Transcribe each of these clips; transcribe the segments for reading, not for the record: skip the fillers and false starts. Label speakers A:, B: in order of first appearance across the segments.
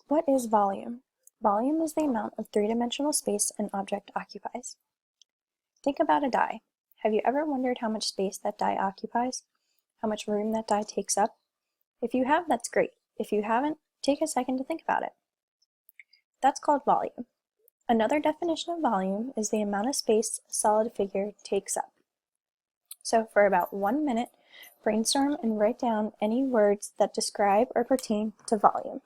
A: What is volume? Volume is the amount of three-dimensional space an object occupies. Think about a die. Have you ever wondered how much space that die occupies? How much room that die takes up? If you have, that's great. If you haven't, take a second to think about it. That's called volume. Another definition of volume is the amount of space a solid figure takes up. So for about 1 minute, brainstorm and write down any words that describe or pertain to volume.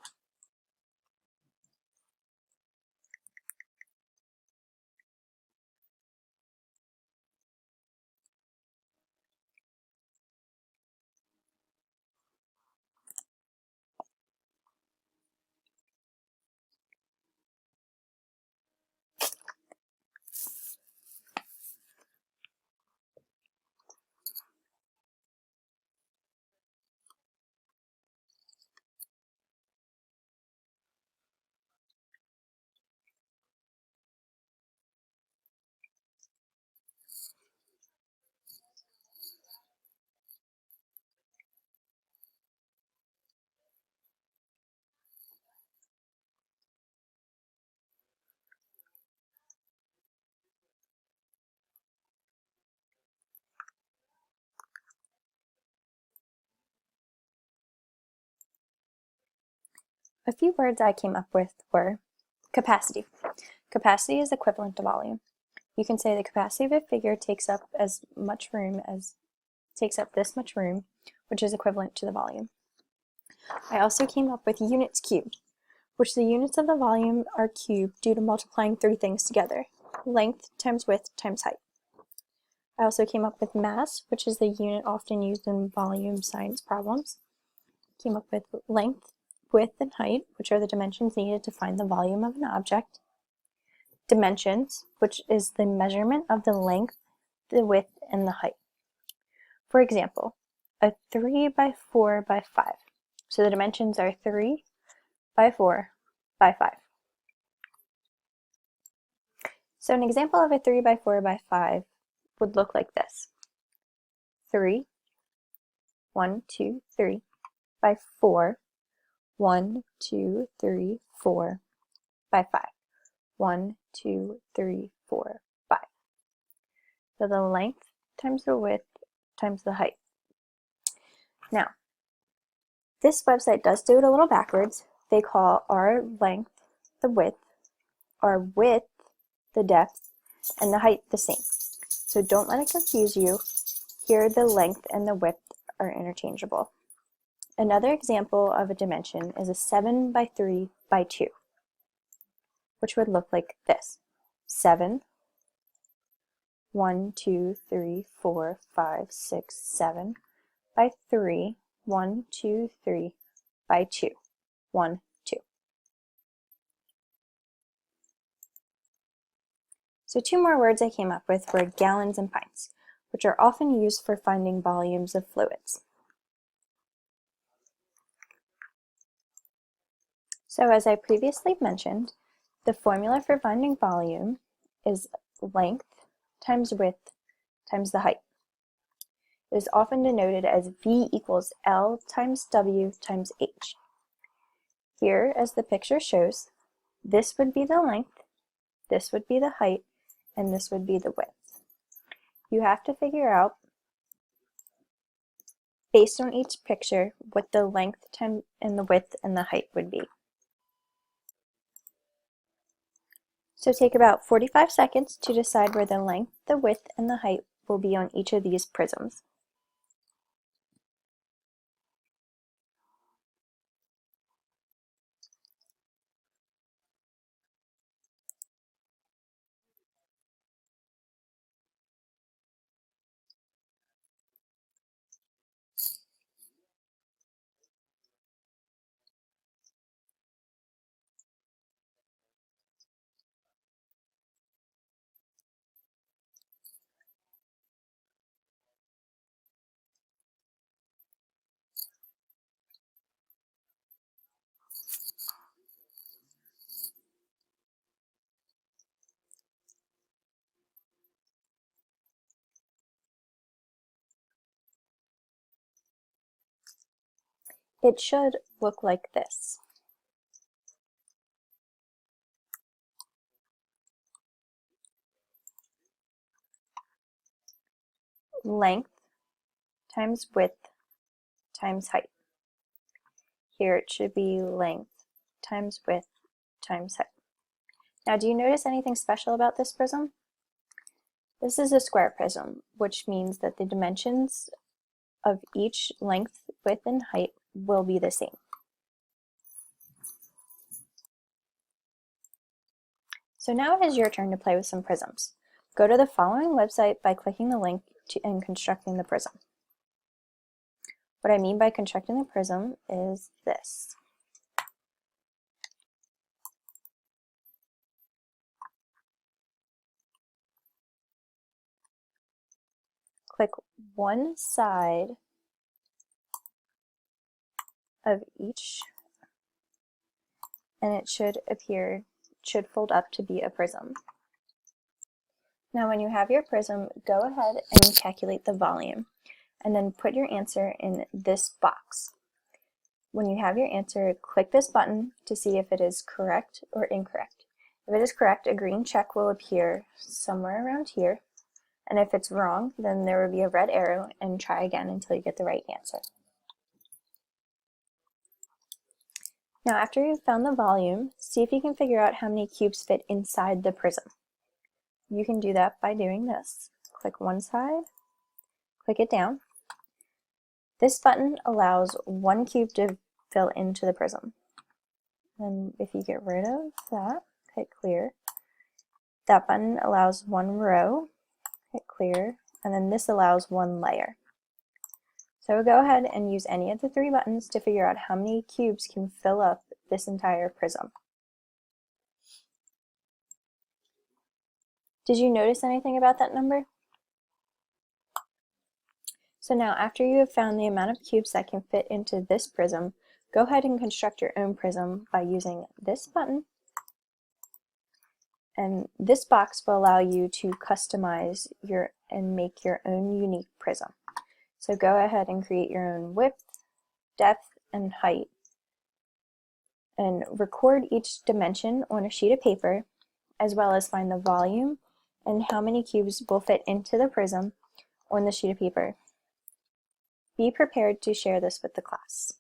A: A few words I came up with were capacity. Capacity is equivalent to volume. You can say the capacity of a figure takes up this much room, which is equivalent to the volume. I also came up with units cubed, which the units of the volume are cubed due to multiplying three things together: length times width times height. I also came up with mass, which is the unit often used in volume science problems. Came up with length, width, and height, which are the dimensions needed to find the volume of an object. Dimensions, which is the measurement of the length, the width, and the height. For example, a 3 by 4 by 5. So the dimensions are 3 by 4 by 5. So an example of a 3 by 4 by 5 would look like this. 3, 1, 2, 3, by 4, 1, 2, 3, 4, by 5. 1, 2, 3, 4, 5. So the length times the width times the height. Now, this website does do it a little backwards. They call our length the width, our width the depth, and the height the same. So don't let it confuse you. Here the length and the width are interchangeable. Another example of a dimension is a 7 by 3 by 2, which would look like this. 7, 1, 2, 3, 4, 5, 6, 7, by 3, 1, 2, 3, by 2, 1, 2. So two more words I came up with were gallons and pints, which are often used for finding volumes of fluids. So as I previously mentioned, the formula for finding volume is length times width times the height. It is often denoted as V equals L times W times H. Here, as the picture shows, this would be the length, this would be the height, and this would be the width. You have to figure out, based on each picture, what the length and the width and the height would be. So take about 45 seconds to decide where the length, the width, and the height will be on each of these prisms. It should look like this. length times width times height. Here it should be length times width times height. Now, do you notice anything special about this prism? This is a square prism, which means that the dimensions of each length, width, and height will be the same. So now it is your turn to play with some prisms. Go to the following website by clicking the link and constructing the prism. What I mean by constructing the prism is this. Click one side of each, and it should fold up to be a prism. Now when you have your prism, go ahead and calculate the volume, and then put your answer in this box. When you have your answer, click this button to see if it is correct or incorrect. If it is correct, a green check will appear somewhere around here, and if it's wrong, then there will be a red arrow, and try again until you get the right answer. Now after you've found the volume, see if you can figure out how many cubes fit inside the prism. You can do that by doing this. Click one side, click it down. This button allows one cube to fill into the prism. And if you get rid of that, hit clear. That button allows one row, hit clear, and then this allows one layer. So go ahead and use any of the three buttons to figure out how many cubes can fill up this entire prism. Did you notice anything about that number? So now after you have found the amount of cubes that can fit into this prism, go ahead and construct your own prism by using this button. And this box will allow you to customize and make your own unique prism. So go ahead and create your own width, depth, and height. And record each dimension on a sheet of paper, as well as find the volume and how many cubes will fit into the prism on the sheet of paper. Be prepared to share this with the class.